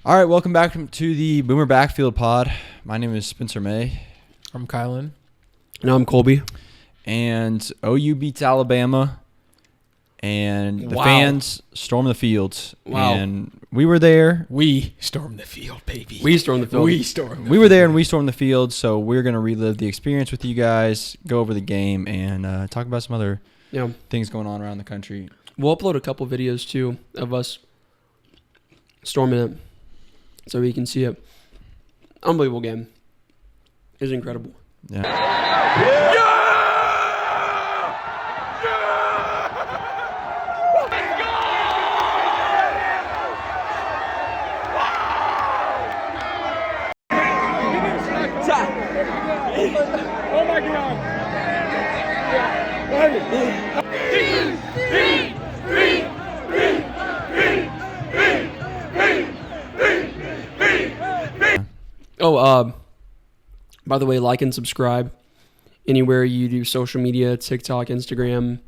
All right, welcome back to the Boomer Backfield pod. My name is Spencer May. I'm Kylan. And I'm Colby. And OU beats Alabama, and the fans storm the fields. Wow. And we were there. We stormed the field, baby. We stormed the field. We were there, and we stormed the field, so we're going to relive the experience with you guys, go over the game, and talk about some other things going on around the country. We'll upload a couple videos, too, of us storming it so we can see it. Unbelievable game. It was incredible. Yeah. Oh my God! By the way, like and subscribe anywhere you do social media, TikTok, Instagram,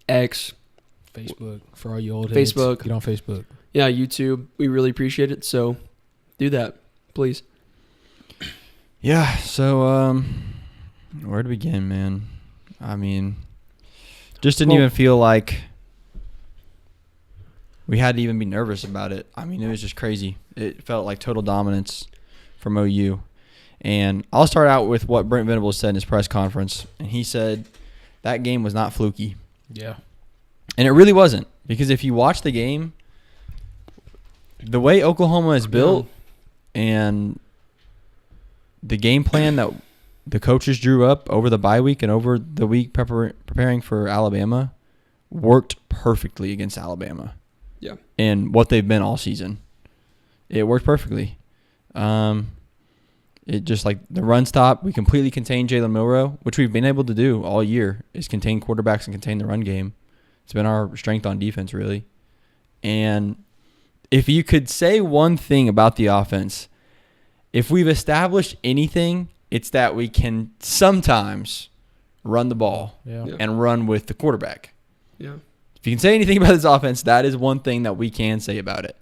X. Facebook, for all you old heads. Facebook. Get on Facebook. Yeah, YouTube. We really appreciate it, so do that, please. Yeah, so where to begin, man? I mean, just didn't even feel like we had to even be nervous about it. I mean, it was just crazy. It felt like total dominance from OU. And I'll start out with what Brent Venables said in his press conference. And he said that game was not fluky. Yeah. And it really wasn't. Because if you watch the game, the way Oklahoma is built and the game plan that the coaches drew up over the bye week and over the week preparing for Alabama worked perfectly against Alabama. Yeah. And what they've been all season. It worked perfectly. It just like the run stop, we completely contained Jalen Milroe, which we've been able to do all year, is contain quarterbacks and contain the run game. It's been our strength on defense, really. And if you could say one thing about the offense, if we've established anything, it's that we can sometimes run the ball and run with the quarterback. Yeah. If you can say anything about this offense, that is one thing that we can say about it.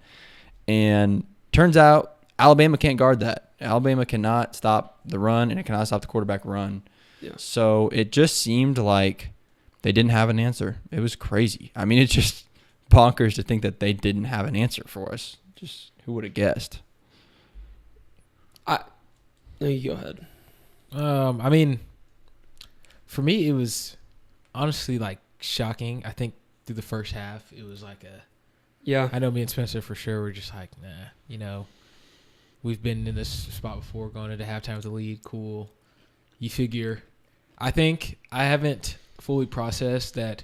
And turns out Alabama can't guard that. Alabama cannot stop the run, and it cannot stop the quarterback run. Yeah. So it just seemed like they didn't have an answer. It was crazy. I mean, it's just bonkers to think that they didn't have an answer for us. Just who would have guessed? No, you go ahead. I mean, for me, it was honestly like shocking. I think through the first half, it was like I know me and Spencer for sure were just like, nah, we've been in this spot before, going into halftime with the lead. Cool. You figure. I think I haven't fully processed that.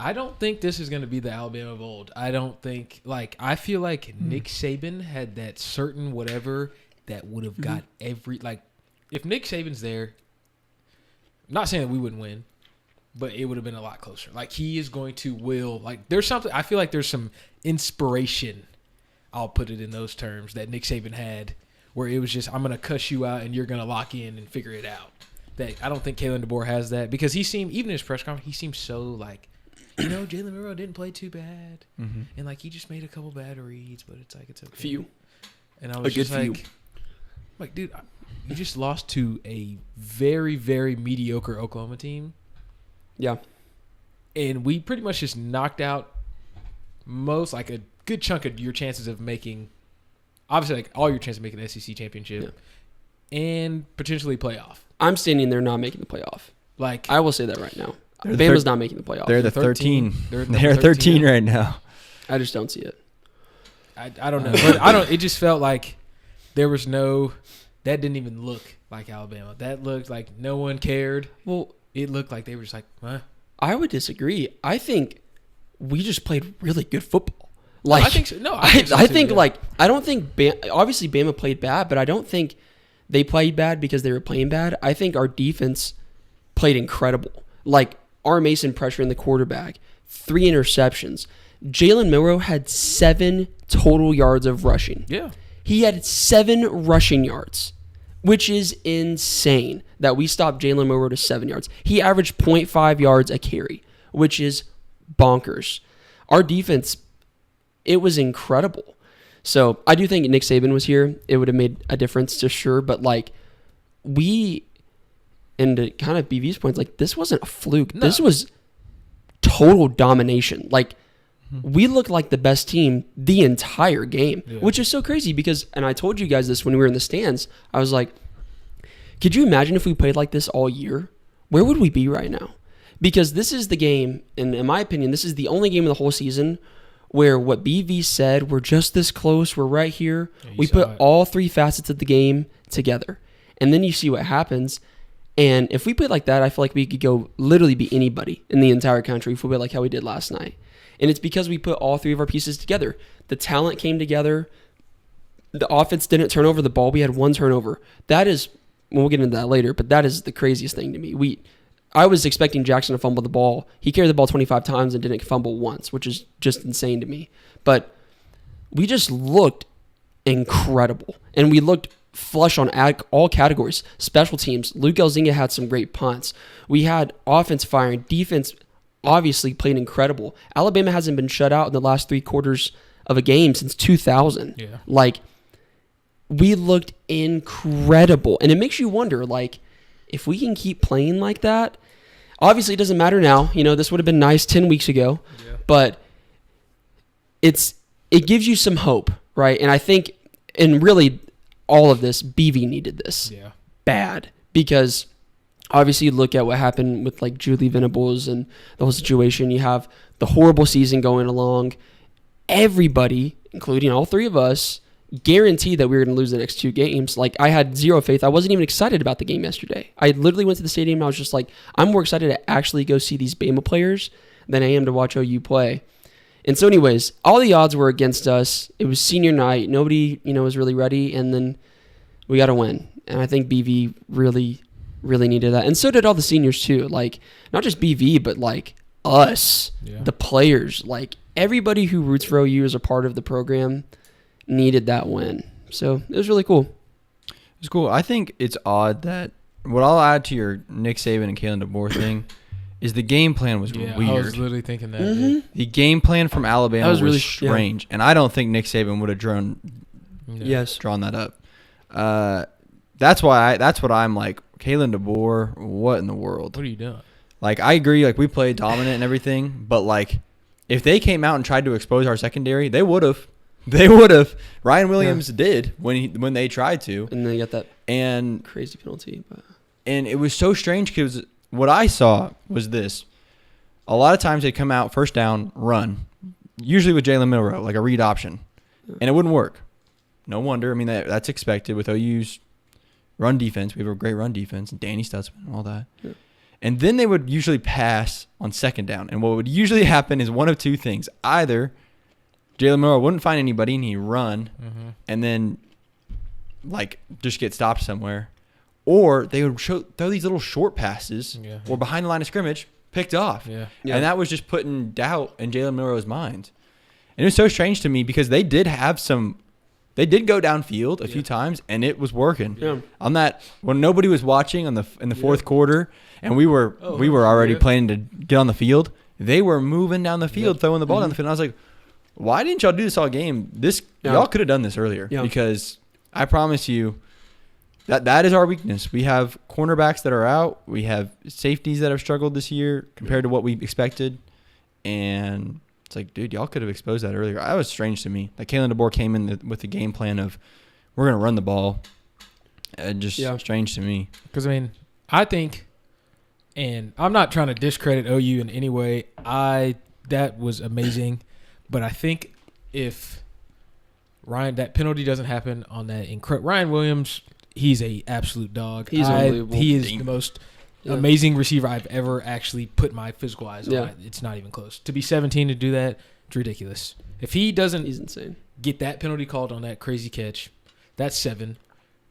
I don't think this is going to be the Alabama of old. I don't think, I feel like Nick Saban had that certain whatever that would have got if Nick Saban's there, I'm not saying that we wouldn't win, but it would have been a lot closer. He is going to there's something, I feel like there's some inspiration, I'll put it in those terms, that Nick Saban had, where it was just, I'm going to cuss you out and you're going to lock in and figure it out. That I don't think Kalen DeBoer has that, because he seemed, even in his press conference, he seemed so Jalen Milroe didn't play too bad, and he just made a couple bad reads, but it's it's okay. Few. And I was just dude, you just lost to a very, very mediocre Oklahoma team. Yeah. And we pretty much just knocked out a good chunk of your chances of making, obviously, all your chances of making the SEC championship and potentially playoff. I'm standing there not making the playoff. I will say that right now. Bama's not making the playoff. They're the 13. They're 13 right now. I just don't see it. I don't know. But it just felt like there was that didn't even look like Alabama. That looked like no one cared. Well, it looked like they were just like, huh? I would disagree. I think we just played really good football. I think so. No, I think I don't think obviously Bama played bad, but I don't think they played bad because they were playing bad. I think our defense played incredible. R. Mason pressuring the quarterback, 3 interceptions. Jalen Milroe had 7 total yards of rushing. Yeah. He had 7 rushing yards, which is insane that we stopped Jalen Milroe to 7 yards. He averaged 0.5 yards a carry, which is bonkers. Our defense, it was incredible. So I do think Nick Saban was here, it would have made a difference to sure. But like and to kind of BV's points, like this wasn't a fluke. No. This was total domination. Like we looked like the best team the entire game, which is so crazy because, and I told you guys this when we were in the stands, I was like, could you imagine if we played like this all year? Where would we be right now? Because this is the game, and in my opinion, this is the only game of the whole season where what BV said, we're just this close, we're right here. We put all three facets of the game together. And then you see what happens. And if we played like that, I feel like we could go literally be anybody in the entire country if we played like how we did last night. And it's because we put all three of our pieces together. The talent came together. The offense didn't turn over the ball. We had one turnover. That is, we'll get into that later, but that is the craziest thing to me. I was expecting Jackson to fumble the ball. He carried the ball 25 times and didn't fumble once, which is just insane to me. But we just looked incredible. And we looked flush on all categories. Special teams. Luke Elzinga had some great punts. We had offense firing. Defense obviously played incredible. Alabama hasn't been shut out in the last 3 quarters of a game since 2000. Yeah. Like, we looked incredible. And it makes you wonder, like, if we can keep playing like that, obviously it doesn't matter now. You know, this would have been nice 10 weeks ago. Yeah. But it gives you some hope, right? And I think, and really, all of this, BV needed this bad because obviously you look at what happened with like Julie Venables and the whole situation. You have the horrible season going along. Everybody, including all three of us, guaranteed that we were going to lose the next 2 games. Like I had zero faith. I wasn't even excited about the game yesterday. I literally went to the stadium and I was just like, I'm more excited to actually go see these Bama players than I am to watch OU play. And so anyways, all the odds were against us. It was senior night. Nobody, was really ready. And then we got to win. And I think BV really, really needed that. And so did all the seniors too. Like, not just BV, but like us, the players. Like, everybody who roots for OU as a part of the program needed that win. So it was really cool. It's cool. I think it's odd that what I'll add to your Nick Saban and Kylan DeBoer thing is the game plan was weird. I was literally thinking that. Mm-hmm. The game plan from Alabama was really strange, and I don't think Nick Saban would have drawn that up. That's what I'm like, Kylan DeBoer, what in the world? What are you doing? Like, I agree, like, we played dominant and everything, but, like, if they came out and tried to expose our secondary, they would have. They would have. Ryan Williams did when they tried to. And they got that crazy penalty. And it was so strange because what I saw was this. A lot of times they'd come out, first down, run, usually with Jalen Milroe, like a read option, and it wouldn't work. No wonder. I mean, that's expected with OU's run defense. We have a great run defense, and Danny Stutzman and all that. Yeah. And then they would usually pass on second down. And what would usually happen is one of two things. Either Jalen Milroe wouldn't find anybody and he'd run and then, like, just get stopped somewhere. Or they would throw these little short passes or behind the line of scrimmage, picked off. Yeah. And that was just putting doubt in Jalen Milroe's mind. And it was so strange to me because they did go downfield a few times, and it was working. Yeah. On that, when nobody was watching in the fourth quarter, and we were already planning to get on the field, they were moving down the field, throwing the ball down the field. And I was like, why didn't y'all do this all game? Y'all could have done this earlier because I promise you that is our weakness. We have cornerbacks that are out. We have safeties that have struggled this year compared to what we expected, and it's like, dude, y'all could have exposed that earlier. That was strange to me. Like, Kylan DeBoer came in with the game plan of, we're going to run the ball. Just strange to me. Because, I mean, I think, and I'm not trying to discredit OU in any way. That was amazing. But I think if that penalty doesn't happen on that Ryan Williams, he's a absolute dog. He's unbelievable. He is the most amazing receiver I've ever actually put my physical eyes on. It's not even close. To be 17 to do that, it's ridiculous. If he doesn't he's insane. Get that penalty called on that crazy catch, that's 7.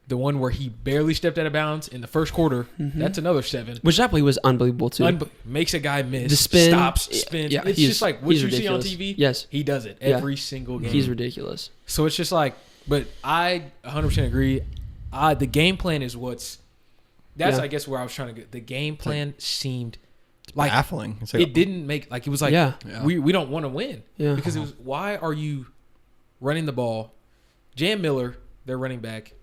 The one where he barely stepped out of bounds in the first quarter, that's another 7. Which that play was unbelievable too. Makes a guy miss. The spin. Stops, spin. Yeah, it's just like what you ridiculous. see on TV. Yes. He does it every single game. He's ridiculous. So it's just like, but I 100% agree. The game plan is I guess where I was trying to get. The game plan seemed like baffling. It's like, it didn't make it was like we don't want to win because it was, why are you running the ball Jam Miller, their running back,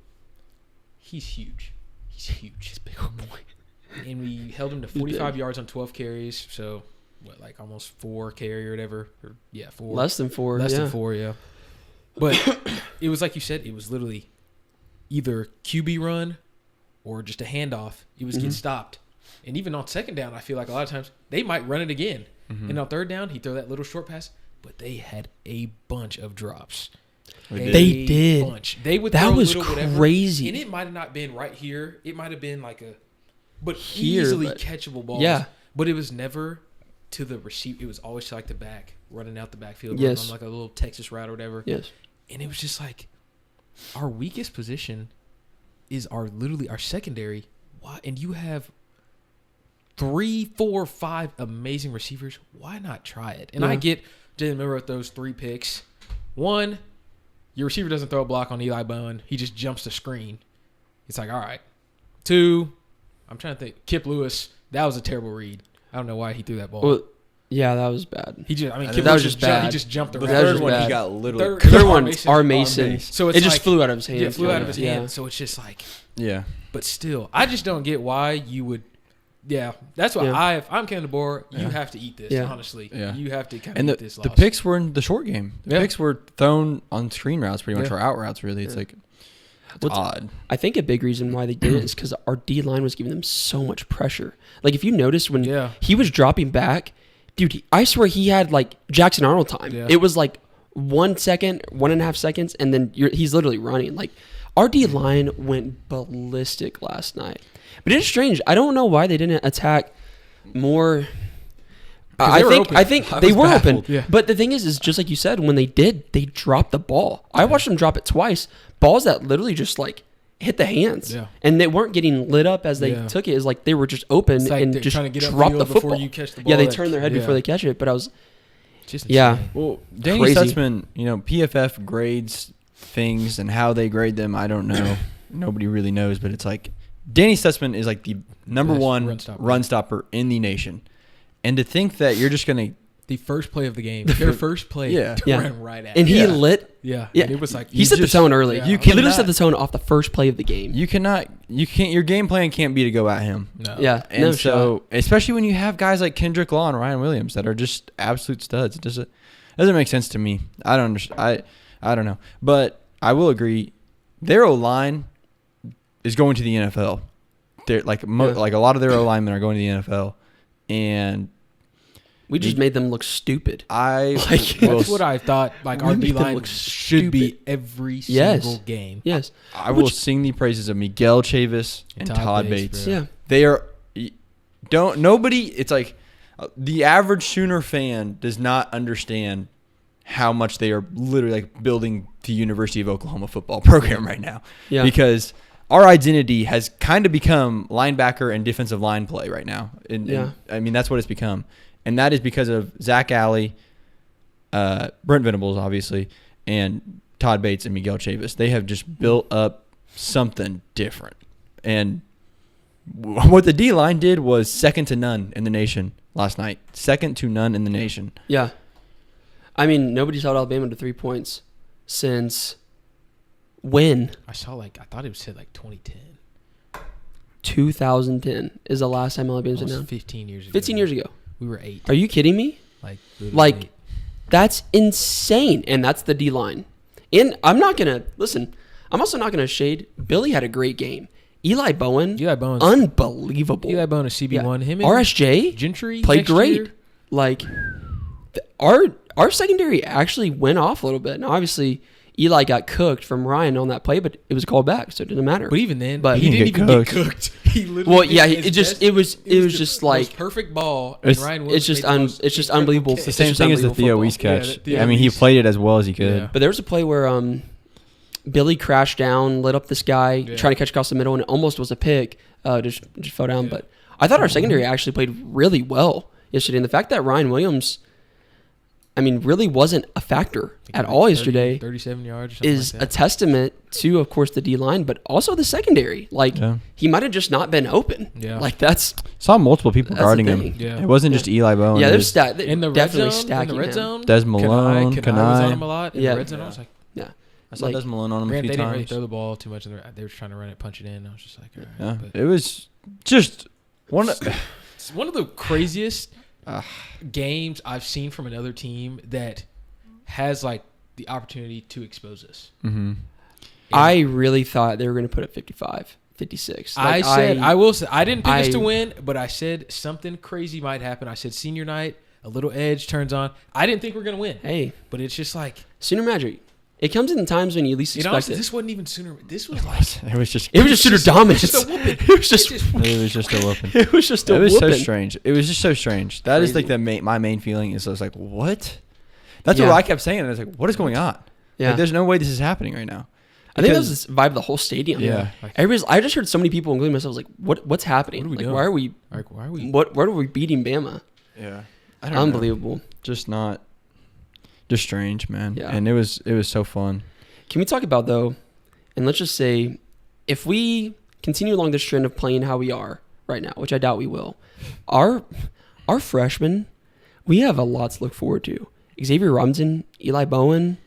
he's huge. He's huge. He's a big old boy. And we held him to 45 yards on 12 carries. So, almost 4 carry or whatever. 4. Less than 4. Less than 4, yeah. But it was like you said, it was literally either QB run or just a handoff. It was get stopped. And even on second down, I feel like a lot of times they might run it again. And on third down, he'd throw that little short pass. But they had a bunch of drops. They did. Bunch. They would that throw was a little whatever, crazy. and it might have not been right here. It might have been but here, easily catchable balls. Yeah. But it was never to the receiver. It was always to the back, running out the backfield, yes. running on a little Texas route or whatever. Yes. And it was just our weakest position is our secondary. Why? And you have 3, 4, 5 amazing receivers. Why not try it? And I get Jalen Miller with those 3 picks. 1, your receiver doesn't throw a block on Eli Bowen. He just jumps the screen. It's all right. 2, I'm trying to think. Kip Lewis, that was a terrible read. I don't know why he threw that ball. Well, yeah, that was bad. Kip that Lewis was just bad. He just jumped The around. third one, he got literally. Third one, R. Mason. So it just flew out of his hand. Yeah, it flew out of his hand. So it's just yeah. But still, I just don't get why you would. Yeah, that's why if I'm Kevin DeBoer, you have to eat this, honestly. Yeah. You have to kind of eat this loss. The picks were in the short game. The picks were thrown on screen routes pretty much, or out routes, really. It's it's odd. I think a big reason why they did it is because our D-line was giving them so much pressure. Like, if you noticed when he was dropping back, dude, I swear he had, Jackson Arnold time. Yeah. It was, 1 second, 1.5 seconds, and then he's literally running. Our D-line went ballistic last night. But it's strange. I don't know why they didn't attack more. I think they were open. Yeah. But the thing is just like you said, when they did, they dropped the ball. I watched them drop it twice. Balls that literally just hit the hands. Yeah. And they weren't getting lit up as they took it. It's they were just open and just dropped the football. You catch the ball. Yeah, they turned their head before they catch it. But I was just Well, Danny Stutzman, PFF grades things, and how they grade them, I don't know. Nobody really knows, but it's Danny Stutzman is the number one run stopper in the nation. And to think that you're just going to... The first play of the game. Their first play to run right at and he lit... Yeah. And it was he set the tone early. Yeah. He literally set the tone off the first play of the game. You can't... Your game plan can't be to go at him. No. Yeah. And especially when you have guys like Kendrick Law and Ryan Williams that are just absolute studs. It doesn't make sense to me. I don't understand. I don't know. But I will agree. Their O-line is going to the NFL. They're a lot of their O linemen are going to the NFL, and we just made them look stupid. That's what I thought. Our D line should be every single game. Yes, I will sing the praises of Miguel Chavis and Todd Bates. Yeah, they are. Nobody. It's the average Sooner fan does not understand how much they are literally building the University of Oklahoma football program right now. Yeah, because our identity has kind of become linebacker and defensive line play right now. I mean, that's what it's become. And that is because of Zach Alley, Brent Venables, obviously, and Todd Bates and Miguel Chavis. They have just built up something different. And what the D-line did was second to none in the nation last night. Second to none in the nation. Yeah. I mean, nobody's held Alabama to 3 points since... When? I thought it was said 2010. 2010 is the last time Alabama's been down. 15 years ago. 15 years ago. We were 8. Are you kidding me? That's insane. And that's the D-line. And I'm also not going to shade. Billy had a great game. Eli Bowen's unbelievable. Eli Bowen is CB1. Him and RSJ Gentry played great. Our secondary actually went off a little bit. Now, obviously, Eli got cooked from Ryan on that play, but it was called back, so it didn't matter. But even then, he didn't even get cooked. He literally it was just perfect ball. And Ryan it's just unbelievable. It's the same thing as the Theo Weiss catch. I mean, he played it as well as he could. Yeah. But there was a play where Billy crashed down, lit up this guy trying to catch across the middle, and it almost was a pick. Just fell down. Yeah. But I thought our secondary actually played really well yesterday, and the fact that Ryan Williams, really wasn't a factor at all yesterday. 37 yards is a testament to, of course, the D-line, but also the secondary. He might have just not been open. Yeah. Saw multiple people guarding him. Yeah. It wasn't just Eli Bowen. Yeah, there's in the red zone. Stacking in the red zone, Des Malone, Kanai was on him a lot. In the red zone, I was I saw Des Malone on him a few they times. didn't really throw the ball too much. They were trying to run it, punch it in. I was just like, all right. Yeah, it was just it's one of the craziest games I've seen from another team that has like the opportunity to expose us. Mm-hmm. I really thought they were going to put it 55, 56. Like I will say, I didn't pick us to win, but I said something crazy might happen. I said senior night, a little edge turns on. I didn't think we were going to win. Hey. But it's just like. Sooner Magic. It comes in times when you least expect honestly, it. this wasn't even Sooner. This was like. It was just Sooner dominance. It was just a whooping. It was just a whooping. so strange. It was just so strange. That is like my main feeling is I was like, what? That's what I kept saying. And I was like, what is going on? Yeah. Like, there's no way this is happening right now. I think that was the vibe of the whole stadium. Yeah. I just heard so many people, including myself, was like, what's happening? What are we doing? Why are we? What are we beating Bama? Yeah. Unbelievable. Just strange, man. Yeah. And it was so fun. Can we talk about, though, and let's just say, if we continue along this trend of playing how we are right now, which I doubt we will, our freshmen, we have a lot to look forward to. Xavier Robinson, Eli Bowen,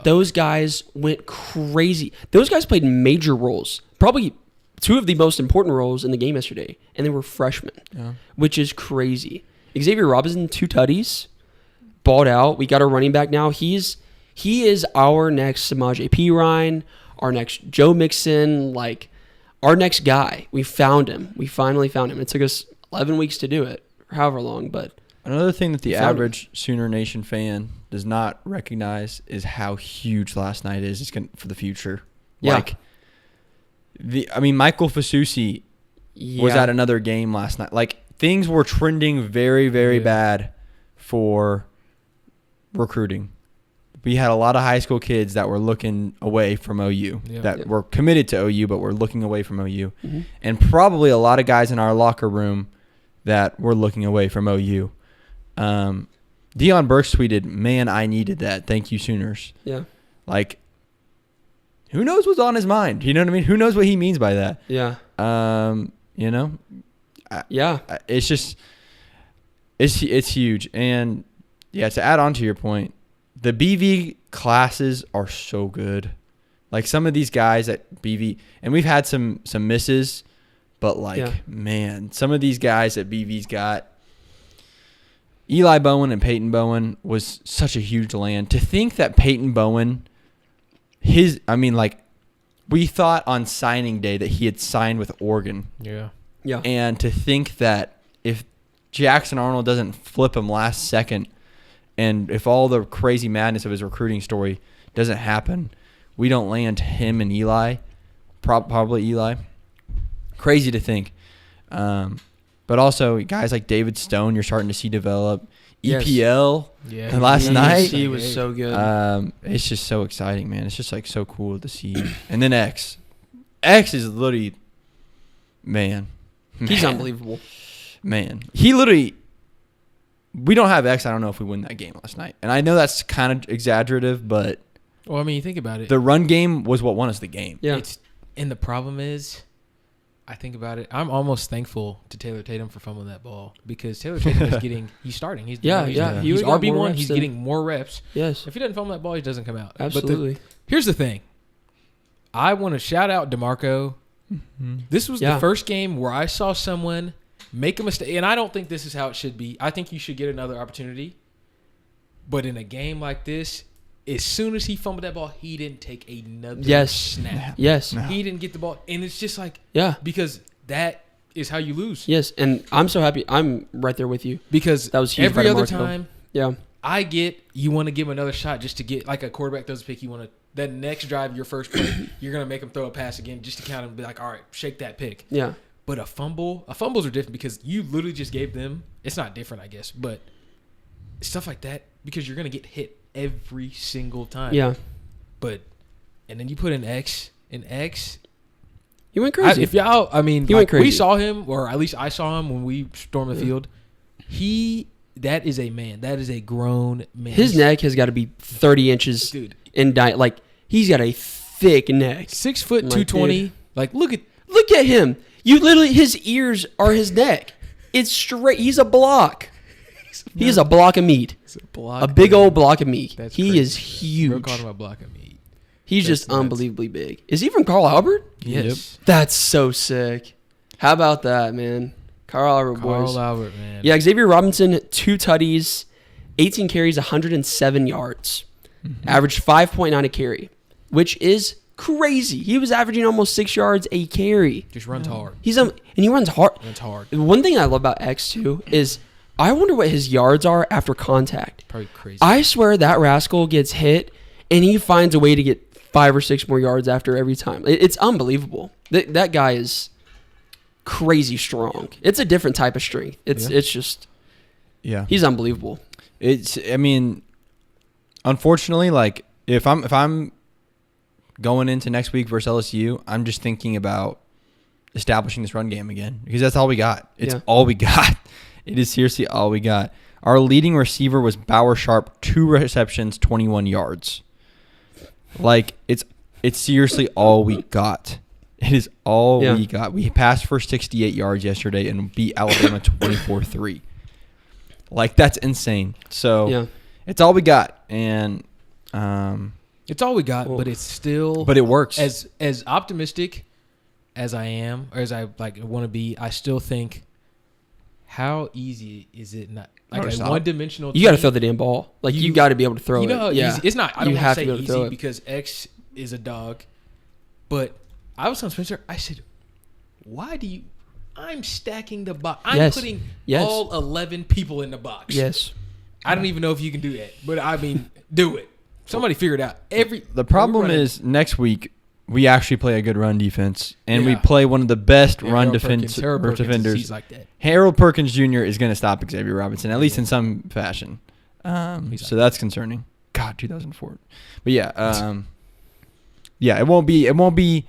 those guys went crazy. Those guys played major roles, probably two of the most important roles in the game yesterday, and they were freshmen, which is crazy. Xavier Robinson, 2 tutties, balled out. We got a running back now. He is our next Samaje Perine, our next Joe Mixon, like our next guy. We found him. We finally found him. It took us 11 weeks to do it, or however long, but another thing that the average Sooner Nation fan does not recognize is how huge last night is for the future. Yeah. Like Michael Fasusi was at another game last night. Like things were trending very, very bad for recruiting. We had a lot of high school kids that were looking away from OU, were committed to OU, but were looking away from OU. Mm-hmm. And probably a lot of guys in our locker room that were looking away from OU. Deion Burks tweeted, "Man, I needed that. Thank you, Sooners." Yeah. Like, who knows what's on his mind? You know what I mean? Who knows what he means by that? Yeah. You know? Yeah. It's just, it's huge. And, yeah, to add on to your point, the BV classes are so good. Like, some of these guys at BV, and we've had some misses, but, man, some of these guys that BV's got, Eli Bowen and Peyton Bowen was such a huge land. To think that Peyton Bowen, we thought on signing day that he had signed with Oregon. Yeah. Yeah. And to think that if Jackson Arnold doesn't flip him last second, and if all the crazy madness of his recruiting story doesn't happen, we don't land him and Eli, probably Eli. Crazy to think. But also, guys like David Stone, you're starting to see develop. EPL last night. He was so good. It's just so exciting, man. It's just like so cool to see. And then X. X is literally, man. He's unbelievable. Man. He literally, we don't have X. I don't know if we win that game last night. And I know that's kind of exaggerative, but. Well, I mean, you think about it. The run game was what won us the game. Yeah. And the problem is, I think about it. I'm almost thankful to Taylor Tatum for fumbling that ball because Taylor Tatum he's starting. He's RB1. He's getting more reps. Yes. If he doesn't fumble that ball, he doesn't come out. Absolutely. But here's the thing. I want to shout out DeMarco. Mm-hmm. This was the first game where I saw someone make a mistake, and I don't think this is how it should be. I think you should get another opportunity. But in a game like this, as soon as he fumbled that ball, he didn't take another snap. Yes. No. He didn't get the ball. And it's just like, because that is how you lose. Yes. And I'm so happy. I'm right there with you. Because that was huge. Every other time, yeah, I get you want to give him another shot just to get, like a quarterback throws a pick, you want to, that next drive, your first play, you're going to make him throw a pass again just to count him and be like, all right, shake that pick. Yeah. But fumbles are different because you literally just gave them, it's not different, I guess, but stuff like that because you're going to get hit every single time. Yeah. And then you put an X. He went crazy. He went crazy. We saw him, or at least I saw him when we stormed the field. That is a man. That is a grown man. His neck has got to be 30 inches. Dude. Like, he's got a thick neck. 6 foot, 220. Like, look at him. You literally, his ears are his neck. It's straight. He's a block. He is a block of meat. A big old block of meat. That's he crazy. is huge. We're calling him a block of meat. He's just unbelievably big. Is he from Carl Albert? Yes. Yep. That's so sick. How about that, man? Carl Albert boys. Carl Albert, man. Yeah, Xavier Robinson, 2 tutties, 18 carries, 107 yards. Mm-hmm. Averaged 5.9 a carry, which is crazy. He was averaging almost 6 yards a carry. Just runs hard. And he runs hard. Runs hard. One thing I love about X, too, is I wonder what his yards are after contact. Probably crazy. I swear that rascal gets hit, and he finds a way to get 5 or 6 more yards after every time. It's unbelievable. That guy is crazy strong. It's a different type of strength. It's just he's unbelievable. Unfortunately, like if I'm going into next week versus LSU, I'm just thinking about establishing this run game again because that's all we got. It's all we got. It is seriously all we got. Our leading receiver was Bauer Sharp, 2 receptions, 21 yards. Like it's seriously all we got. It is all we got. We passed for 68 yards yesterday and beat Alabama 24-3. Like, that's insane. So, it's all we got. And it's all we got, but it's still... But it works. As optimistic as I am, or as I want to be, I still think, how easy is it not... Like a one-dimensional You got to throw the damn ball. Like, you got to be able to throw it. Easy. It's not... I don't want to say easy because X is a dog, but... I was on Spencer. I said, why do you... I'm stacking the box. I'm putting all 11 people in the box. Yes. I don't even know if you can do that. But, I mean, do it. Somebody figure it out. The problem is next week, we actually play a good run defense. And we play one of the best run defenders. Like that. Harold Perkins Jr. is going to stop Xavier Robinson, at least in some fashion. So that's concerning. God, 2004. But, it won't be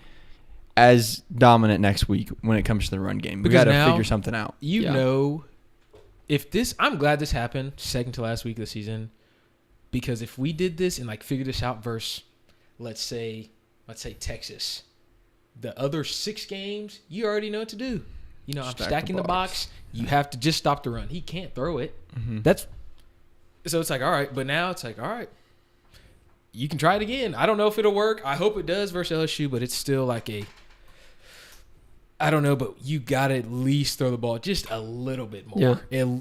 as dominant next week when it comes to the run game. We got to figure something out. If this, I'm glad this happened second to last week of the season, because if we did this and figure this out versus, let's say Texas, the other 6 games, you already know what to do. I'm stacking the box. You have to just stop the run. He can't throw it. Mm-hmm. So it's all right. But now it's all right. You can try it again. I don't know if it'll work. I hope it does versus LSU, but it's still I don't know, but you got to at least throw the ball just a little bit more. Yeah.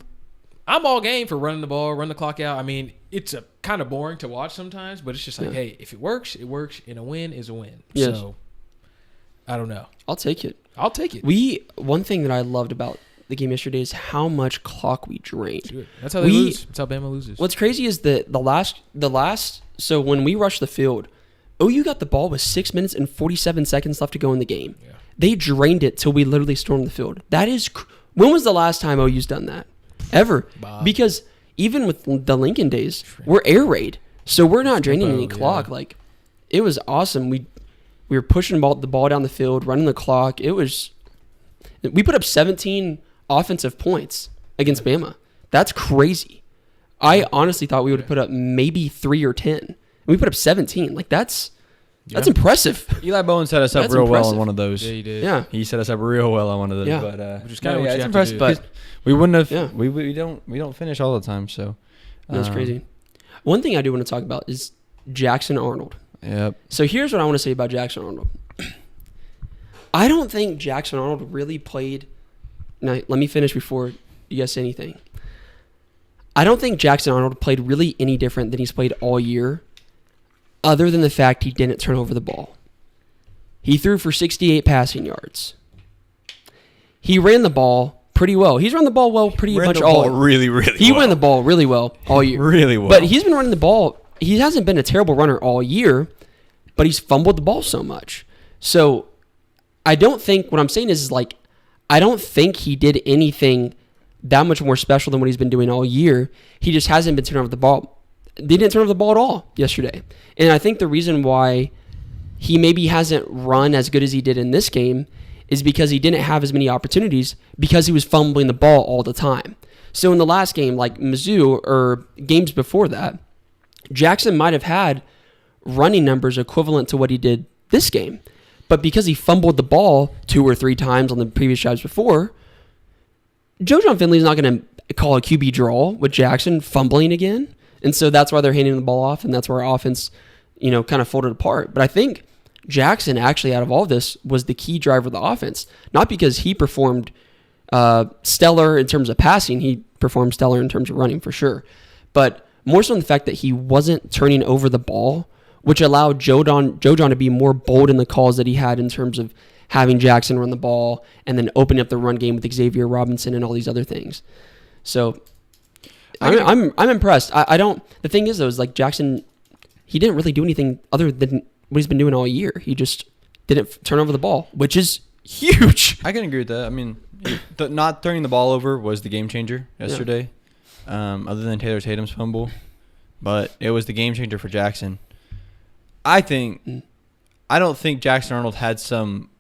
I'm all game for running the ball, run the clock out. I mean, it's a kind of boring to watch sometimes, but it's just hey, if it works, it works, and a win is a win. Yes. So, I don't know. I'll take it. One thing that I loved about the game yesterday is how much clock we drained. Dude, that's how they lose. That's how Bama loses. What's crazy is that the last. So when we rushed the field, OU got the ball with 6 minutes and 47 seconds left to go in the game. Yeah. They drained it till we literally stormed the field. That is, when was the last time OU's done that? Ever? Bob. Because even with the Lincoln days, we're air raid, so we're not draining any clock. Like, it was awesome. We were pushing the ball down the field, running the clock. We put up 17 offensive points against Bama. That's crazy. I honestly thought we would have put up maybe 3 or 10. And we put up 17. Like, that's impressive. Eli Bowen set us up real well on one of those. Yeah, he did. Yeah. He set us up real well on one of those. Yeah. But, which is kind of what you have to do. But we wouldn't have. Yeah. We don't finish all the time. So that's crazy. One thing I do want to talk about is Jackson Arnold. Yep. So here's what I want to say about Jackson Arnold. I don't think Jackson Arnold really played. Now, let me finish before you guys say anything. I don't think Jackson Arnold played really any different than he's played all year, other than the fact he didn't turn over the ball. He threw for 68 passing yards. He ran the ball pretty well. He's run the ball well pretty much all year. Really well. He ran the ball really well all year. Really well. But he's been running the ball. He hasn't been a terrible runner all year, but he's fumbled the ball so much. So I don't think, what I'm saying is like, I don't think he did anything that much more special than what he's been doing all year. He just hasn't been turning over the ball. They didn't turn over the ball at all yesterday. And I think the reason why he maybe hasn't run as good as he did in this game is because he didn't have as many opportunities because he was fumbling the ball all the time. So in the last game, like Mizzou or games before that, Jackson might have had running numbers equivalent to what he did this game. But because he fumbled the ball 2 or 3 times on the previous drives before, Joe John Finley's not going to call a QB draw with Jackson fumbling again. And so that's why they're handing the ball off, and that's where our offense, kind of folded apart. But I think Jackson actually, out of all this, was the key driver of the offense. Not because he performed stellar in terms of passing. He performed stellar in terms of running for sure. But more so in the fact that he wasn't turning over the ball, which allowed Joe John to be more bold in the calls that he had in terms of having Jackson run the ball and then opening up the run game with Xavier Robinson and all these other things. So I'm impressed. I don't. The thing is though, is like Jackson, he didn't really do anything other than what he's been doing all year. He just didn't turn over the ball, which is huge. I can agree with that. I mean, not turning the ball over was the game changer yesterday, other than Taylor Tatum's fumble. But it was the game changer for Jackson. I don't think Jackson Arnold had some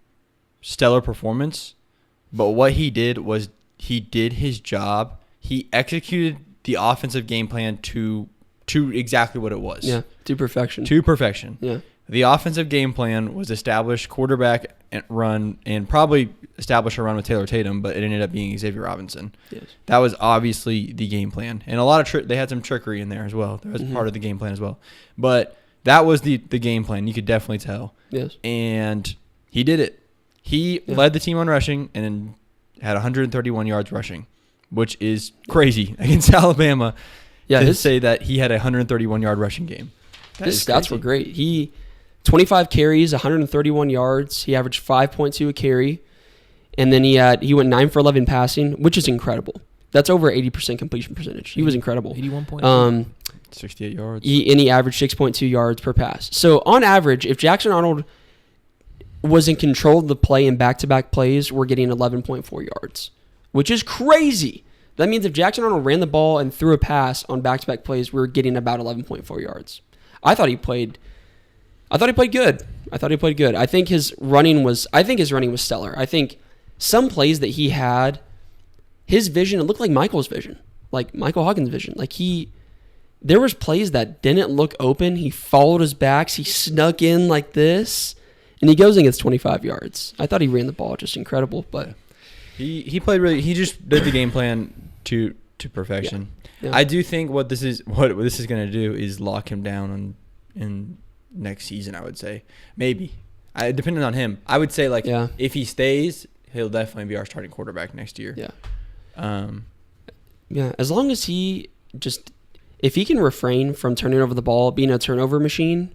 stellar performance, but what he did was he did his job. He executed the offensive game plan to exactly what it was. Yeah, to perfection. To perfection. Yeah. The offensive game plan was establish quarterback and run, and probably establish a run with Taylor Tatum, but it ended up being Xavier Robinson. Yes. That was obviously the game plan. And a lot of they had some trickery in there as well. That was part of the game plan as well. But that was the game plan. You could definitely tell. Yes. And he did it. He led the team on rushing and then had 131 yards rushing, which is crazy against Alabama. Yeah, to say that he had a 131-yard rushing game. His stats were great. He 25 carries, 131 yards. He averaged 5.2 a carry, and then he went 9 for 11 passing, which is incredible. That's over 80% completion percentage. He was incredible. 81.2. 68 yards. He averaged 6.2 yards per pass. So on average, if Jackson Arnold was in control of the play in back-to-back plays, we're getting 11.4 yards, which is crazy. That means if Jackson Arnold ran the ball and threw a pass on back-to-back plays, we were getting about 11.4 yards. I thought he played good. I think his running was stellar. I think some plays that he had, his vision, it looked like Michael's vision, like Michael Huggins' vision. Like there was plays that didn't look open. He followed his backs. He snuck in like this, and he goes and gets 25 yards. I thought he ran the ball just incredible, but he played really. He just did the game plan to perfection. Yeah. I do think what this is going to do is lock him down in next season. I would say maybe, depending on him. I would say if he stays, he'll definitely be our starting quarterback next year. Yeah. As long as if he can refrain from turning over the ball, being a turnover machine,